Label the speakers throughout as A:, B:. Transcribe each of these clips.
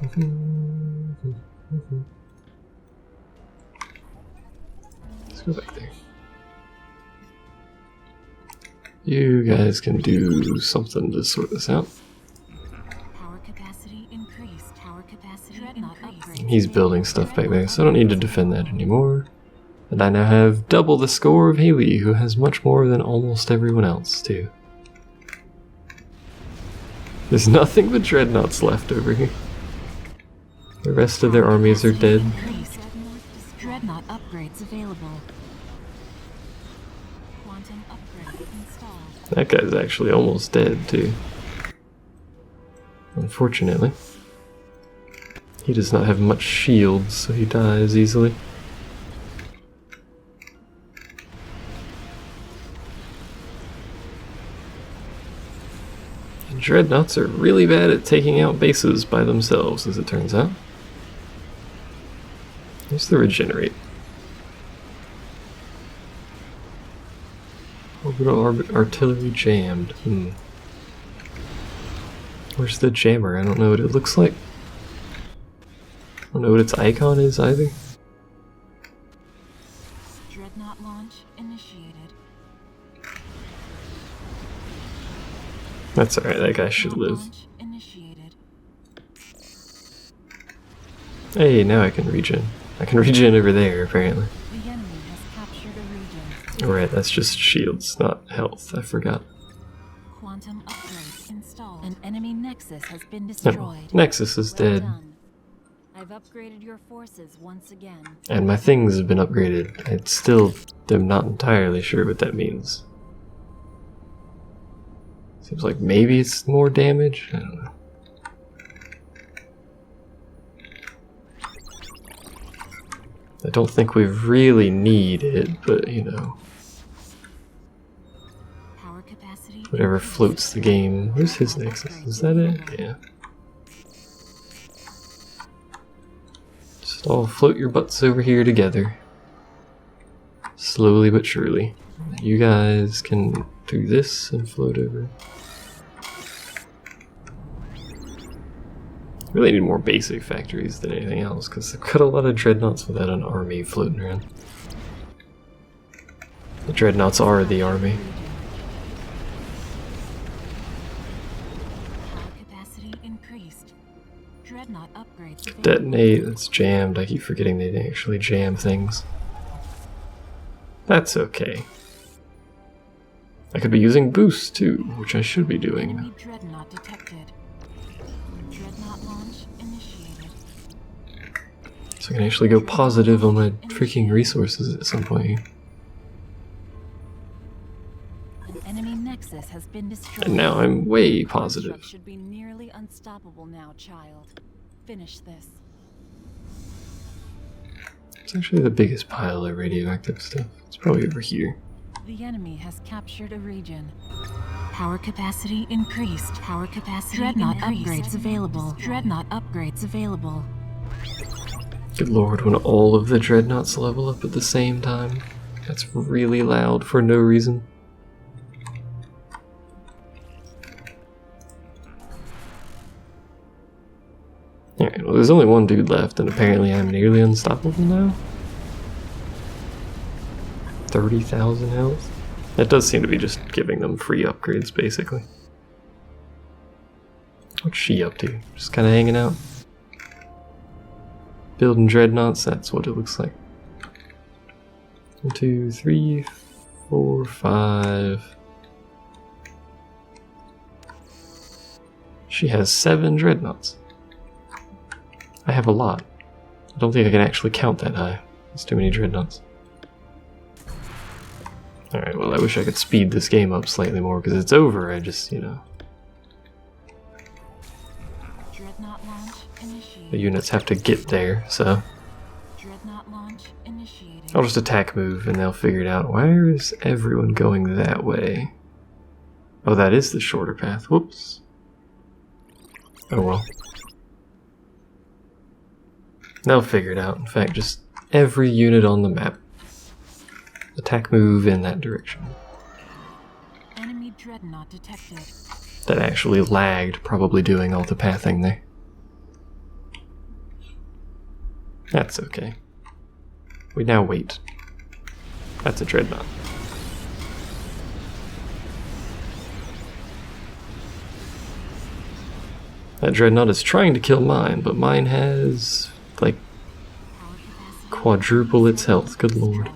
A: Let's go back there. You guys can do something to sort this out.
B: Power capacity increased. Power capacity increased.
A: He's building stuff back there, so I don't need to defend that anymore. And I now have double the score of Haley, who has much more than almost everyone else, too. There's nothing but dreadnoughts left over here. The rest of their armies are dead.
B: Dreadnought upgrades available. Quantum upgrade installed.
A: That guy's actually almost dead, too. Unfortunately. He does not have much shields, so he dies easily. And dreadnoughts are really bad at taking out bases by themselves, as it turns out. Here's the regenerate. Orbital artillery jammed. Where's the jammer? I don't know what it looks like. I don't know what its icon is either.
B: Dreadnought launch initiated.
A: That's alright, that guy should live. Hey, now I can regen. I can regen over there, apparently.
B: The enemy has captured a region.
A: Alright, that's just shields, not health. I forgot.
B: Quantum upgrade installed. An enemy nexus has been destroyed.
A: No, Nexus is dead.
B: Done. I've upgraded your forces once again.
A: And my things have been upgraded. I still am not entirely sure what that means. Seems like maybe it's more damage? I don't know. I don't think we really need it, but you know.
B: Power capacity
A: Whatever floats the game. Where's his nexus? Is that it? Yeah. Just all float your butts over here together. Slowly but surely. You guys can do this and float over. Really need more basic factories than anything else, because they've got a lot of dreadnoughts without an army floating around. The dreadnoughts are the army.
B: capacity increased. Dreadnought upgrades.
A: Detonate, that's jammed. I keep forgetting they actually jam things. That's okay. I could be using boost too, which I should be doing.
B: Enemy dreadnought detected. Dreadnought launch initiated.
A: So I can actually go positive on my freaking resources at some point here.
B: An enemy nexus has been destroyed.
A: And now I'm way positive.
B: Should be nearly unstoppable now, child. Finish this.
A: It's actually the biggest pile of radioactive stuff. It's probably over here.
B: The enemy has captured a region. Power capacity increased. Power capacity Dreadnought upgrades available. Dreadnought upgrades available.
A: Good lord, when all of the dreadnoughts level up at the same time. That's really loud for no reason. Alright, well there's only one dude left, and apparently I'm nearly unstoppable now. 30,000 health? That does seem to be just giving them free upgrades, basically. What's she up to? Just kinda hanging out? Building dreadnoughts, that's what it looks like. 1, 2, 3, 4, 5. She has 7 dreadnoughts. I have a lot. I don't think I can actually count that high. There's too many dreadnoughts. Alright, well I wish I could speed this game up slightly more because it's over, I just, you know.
B: Dreadnought launch initiated.
A: The units have to get there, so.
B: Dreadnought launch initiated.
A: I'll just attack move and they'll figure it out. Where is everyone going that way? Oh, that is the shorter path. Whoops. Oh well. They'll figure it out. In fact, just every unit on the map. Attack move in that direction.
B: Enemy dreadnought detected.
A: That actually lagged, probably doing all the pathing there. That's okay. We now wait. That's a dreadnought. That dreadnought is trying to kill mine, but mine has, like, quadruple its health. Good lord.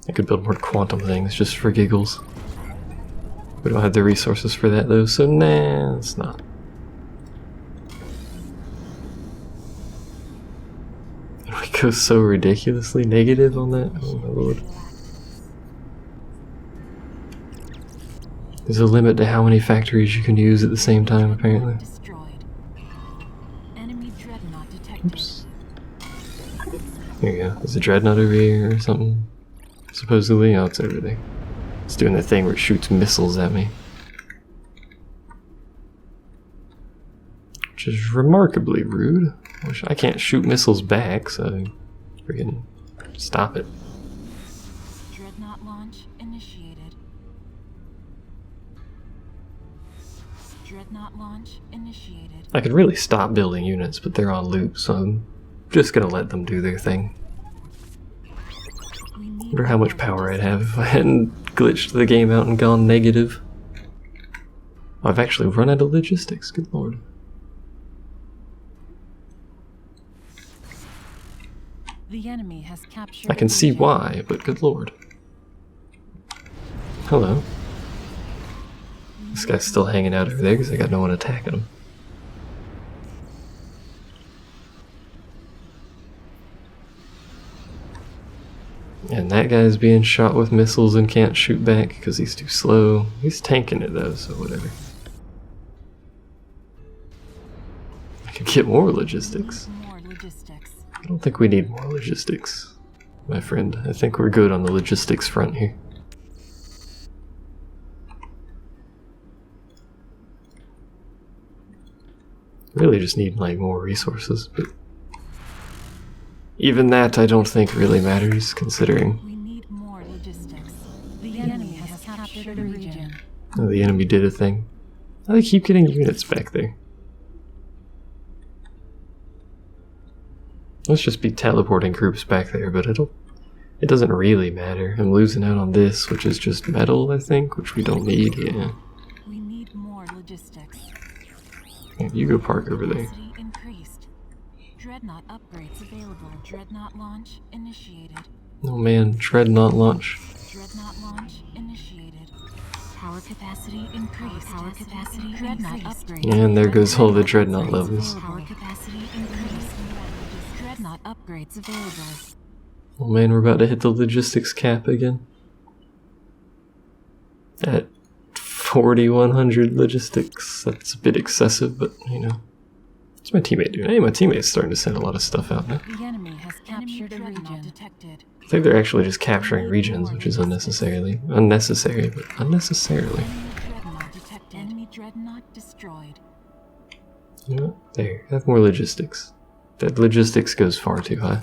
A: I could build more quantum things just for giggles. We don't have the resources for that though, so nah, it's not. We go so ridiculously negative on that. Oh my lord. There's a limit to how many factories you can use at the same time, apparently. Oops. There you go. There's a dreadnought over here or something. Supposedly. Oh, it's over there. It's doing the thing where it shoots missiles at me. Which is remarkably rude. I can't shoot missiles back, so freaking stop it.
B: Dreadnought launch initiated. Dreadnought launch initiated.
A: I could really stop building units, but they're on loop, so I'm just gonna let them do their thing. Wonder how much power I'd have if I hadn't glitched the game out and gone negative. Oh, I've actually run out of logistics, good lord.
B: The enemy has captured.
A: I can see why, but good lord. Hello. This guy's still hanging out over there because I got no one attacking him. And that guy's being shot with missiles and can't shoot back because he's too slow. He's tanking it though, so whatever. I could get more logistics. I don't think we need more logistics, my friend. I think we're good on the logistics front here. Really just need like more resources, but even that I don't think really matters considering.
B: We need more logistics. The enemy has captured a region.
A: Oh, the enemy did a thing. I keep getting units back there. Let's just be teleporting groups back there, but it doesn't really matter. I'm losing out on this, which is just metal, I think, which we don't need, yeah.
B: We need more logistics.
A: Yeah, you go park over there.
B: Increased. Dreadnought upgrades available. Dreadnought launch initiated.
A: Oh man, dreadnought launch.
B: Dreadnought launch initiated. Power capacity increased. Power capacity dreadnought upgrades.
A: And there goes all the dreadnought levels.
B: Power capacity increased. Dreadnought upgrades available.
A: Oh man, we're about to hit the logistics cap again. At 4,100 logistics. That's a bit excessive, but you know. What's my teammate doing? Hey, my teammate's starting to send a lot of stuff out now.
B: The enemy has captured a region. Detected.
A: I think they're actually just capturing regions, which is unnecessary, but unnecessarily.
B: Enemy dreadnought destroyed.
A: You know what? There, have more logistics. That logistics goes far too high.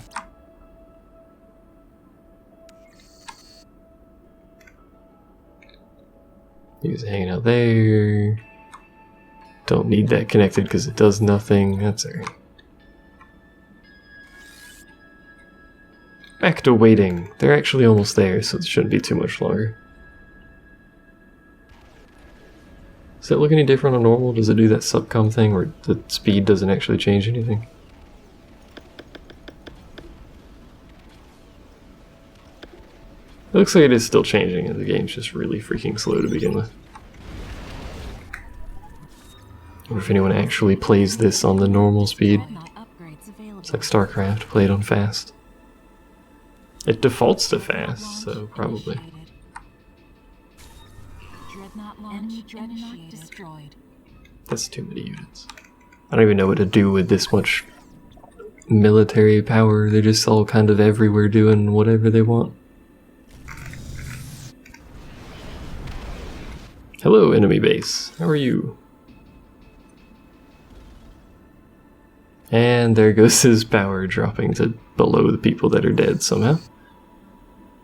A: He was hanging out there. Don't need that connected because it does nothing. That's alright. Back to waiting. They're actually almost there, so it shouldn't be too much longer. Does that look any different on normal? Does it do that subcom thing where the speed doesn't actually change anything? It looks like it is still changing, and the game's just really freaking slow to begin with. Or if anyone actually plays this on the normal speed. It's like StarCraft, played on fast. It defaults to fast, so probably. That's too many units. I don't even know what to do with this much military power. They're just all kind of everywhere doing whatever they want. Hello, enemy base. How are you? And there goes his power dropping to below the people that are dead somehow.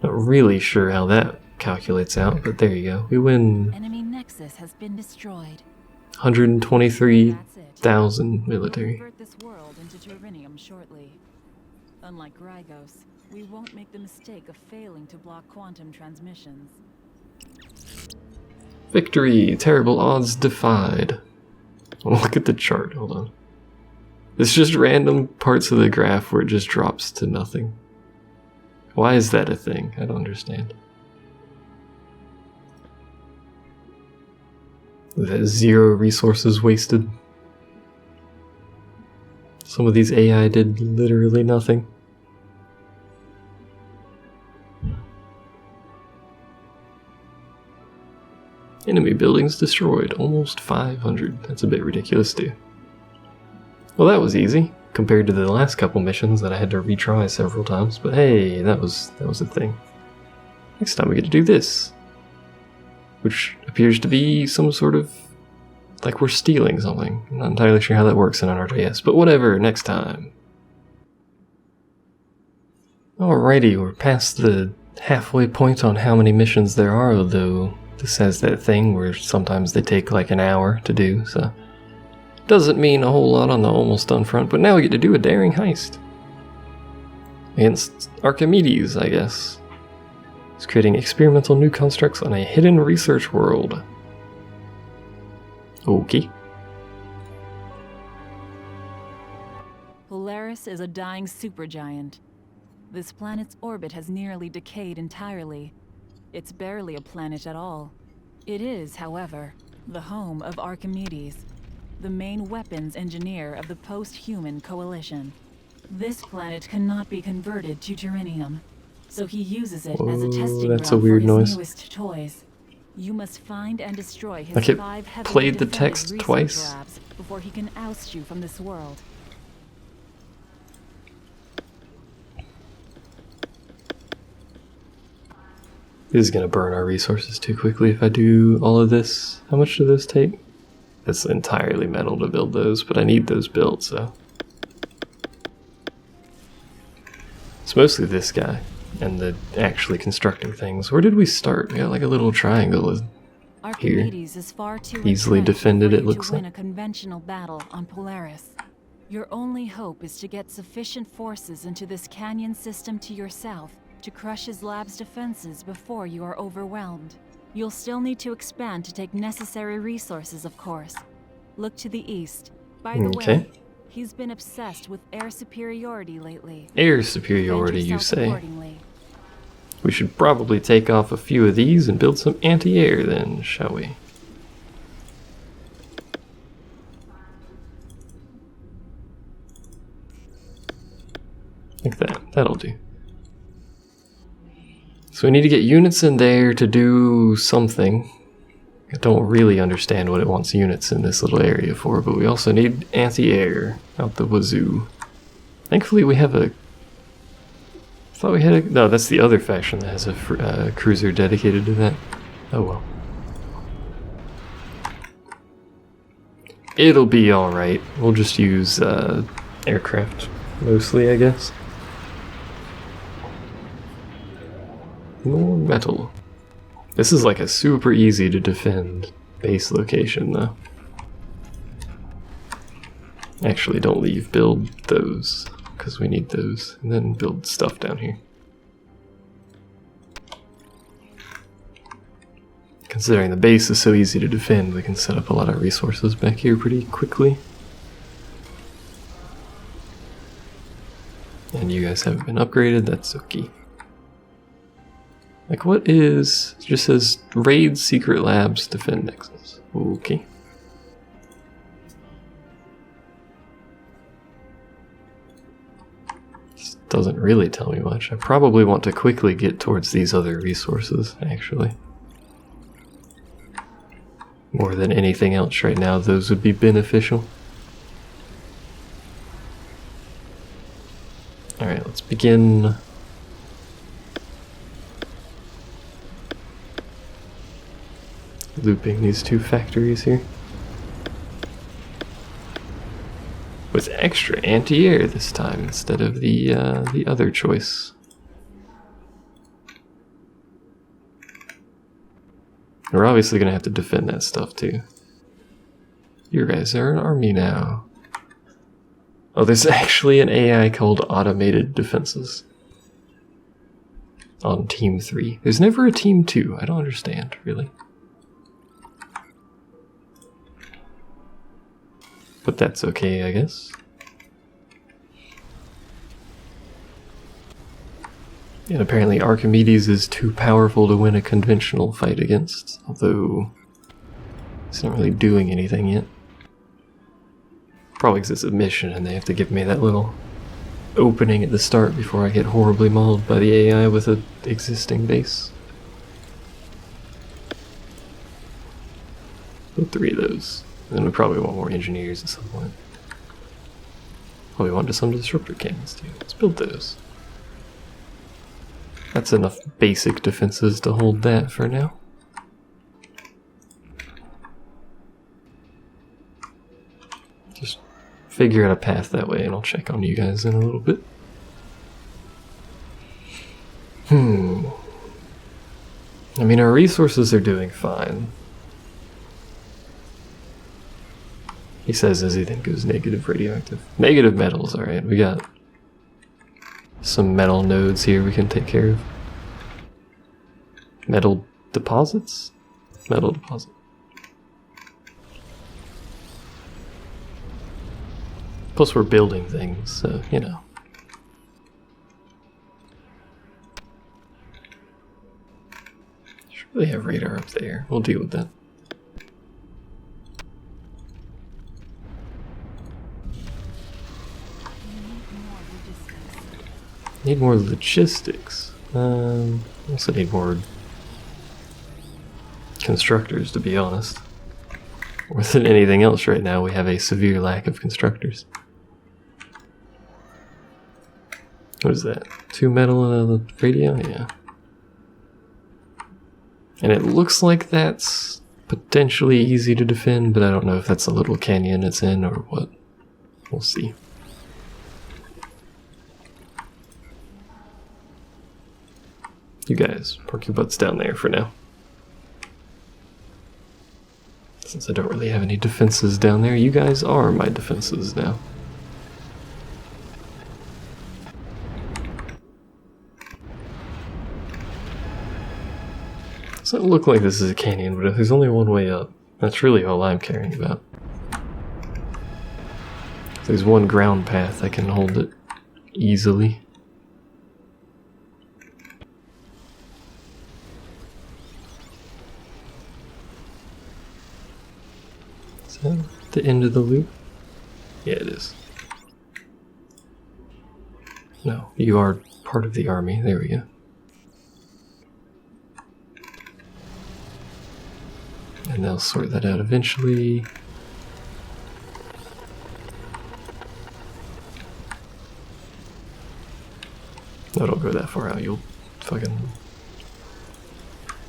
A: Not really sure how that calculates out, but there you go. We win.
B: Enemy nexus has been destroyed.
A: 123,000 military.
B: Convert this world into Terranium shortly. Unlike Rygos, we won't make the mistake of failing to block quantum transmissions.
A: Victory! Terrible odds defied. Oh, look at the chart, hold on. It's just random parts of the graph where it just drops to nothing. Why is that a thing? I don't understand. That 0 resources wasted. Some of these AI did literally nothing. Enemy buildings destroyed, almost 500. That's a bit ridiculous too. Well, that was easy compared to the last couple missions that I had to retry several times, but hey, that was a thing. Next time we get to do this, which appears to be some sort of, like we're stealing something. I'm not entirely sure how that works in NRJS, but whatever, next time. Alrighty, we're past the halfway point on how many missions there are, though this has that thing where sometimes they take like an hour to do, so doesn't mean a whole lot on the almost done front, but now we get to do a daring heist. Against Archimedes, I guess. He's creating experimental new constructs on a hidden research world. Okay.
B: Polaris is a dying supergiant. This planet's orbit has nearly decayed entirely. It's barely a planet at all. It is, however, the home of Archimedes, the main weapons engineer of the post-human coalition. This planet cannot be converted to Terranium, so he uses it as a testing ground for his newest toys. You must find and destroy his 5 heavily
A: played the
B: defended
A: text
B: research
A: twice
B: labs before he can oust you from this world.
A: This is gonna burn our resources too quickly if I do all of this. How much do those take? It's entirely metal to build those, but I need those built, so. It's mostly this guy and the actually constructing things. Where did we start? We got like a little triangle here.
B: Archimedes is far too
A: easily defended, it looks
B: to win
A: like.
B: a conventional battle on Polaris. Your only hope is to get sufficient forces into this canyon system to your south to crush his lab's defenses before you are overwhelmed. You'll still need to expand to take necessary resources, of course. Look to the east. By the way, he's been obsessed with air superiority lately.
A: Air superiority, you say? We should probably take off a few of these and build some anti-air then, shall we? Like that. That'll do. So we need to get units in there to do something. I don't really understand what it wants units in this little area for, but we also need anti-air out the wazoo. Thankfully we have a... I thought we had a... No, that's the other faction that has a cruiser dedicated to that. Oh well. It'll be alright. We'll just use aircraft mostly, I guess. More metal. This is like a super easy to defend base location though. Actually, don't leave. Build those, because we need those. And then build stuff down here. Considering the base is so easy to defend, we can set up a lot of resources back here pretty quickly. And you guys haven't been upgraded, that's okay. Like what is, it just says raid secret labs defend nexus. Okay. This doesn't really tell me much. I probably want to quickly get towards these other resources, actually. More than anything else right now, those would be beneficial. Alright, let's begin. Looping these 2 factories here. With extra anti-air this time instead of the other choice. We're obviously gonna have to defend that stuff too. You guys are an army now. Oh, there's actually an AI called Automated Defenses on Team 3. There's never a Team 2. I don't understand, really. But that's okay, I guess. And apparently Archimedes is too powerful to win a conventional fight against, although he's not really doing anything yet. Probably because it's a mission and they have to give me that little opening at the start before I get horribly mauled by the AI with an existing base. Build 3 of those. And then we probably want more engineers at some point. Probably want some disruptor cannons too. Let's build those. That's enough basic defenses to hold that for now. Just figure out a path that way and I'll check on you guys in a little bit. I mean, our resources are doing fine. He says as he then goes negative radioactive. Negative metals, alright. We got some metal nodes here we can take care of. Metal deposits? Metal deposit. Plus we're building things, so, you know. Should really have radar up there. We'll deal with that. Need more logistics. Also need more constructors, to be honest. More than anything else right now, we have a severe lack of constructors. What is that? 2 metal and a radio? Yeah. And it looks like that's potentially easy to defend, but I don't know if that's a little canyon it's in or what. We'll see. You guys, park your butts down there for now. Since I don't really have any defenses down there, you guys are my defenses now. Doesn't look like this is a canyon, but if there's only one way up, that's really all I'm caring about. If there's one ground path, I can hold it easily. Is that the end of the loop? Yeah, it is. No, you are part of the army. There we go. And they'll sort that out eventually. No, don't go that far out. You'll fucking...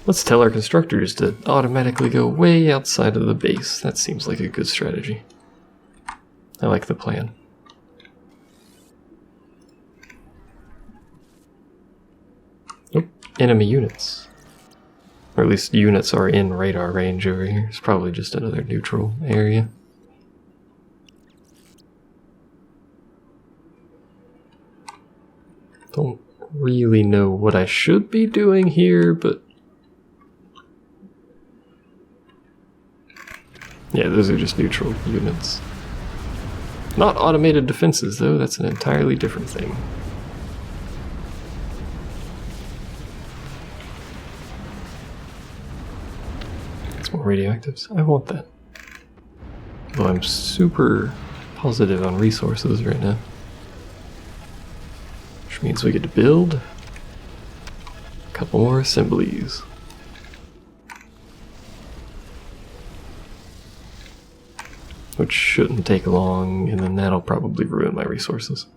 A: Let's tell our constructors to automatically go way outside of the base. That seems like a good strategy. I like the plan. Oh, enemy units. Or at least units are in radar range over here. It's probably just another neutral area. Don't really know what I should be doing here, but... yeah, those are just neutral units. Not automated defenses, though. That's an entirely different thing. More radioactives. I want that. Though I'm super positive on resources right now. Which means we get to build a couple more assemblies. Which shouldn't take long, and then that'll probably ruin my resources.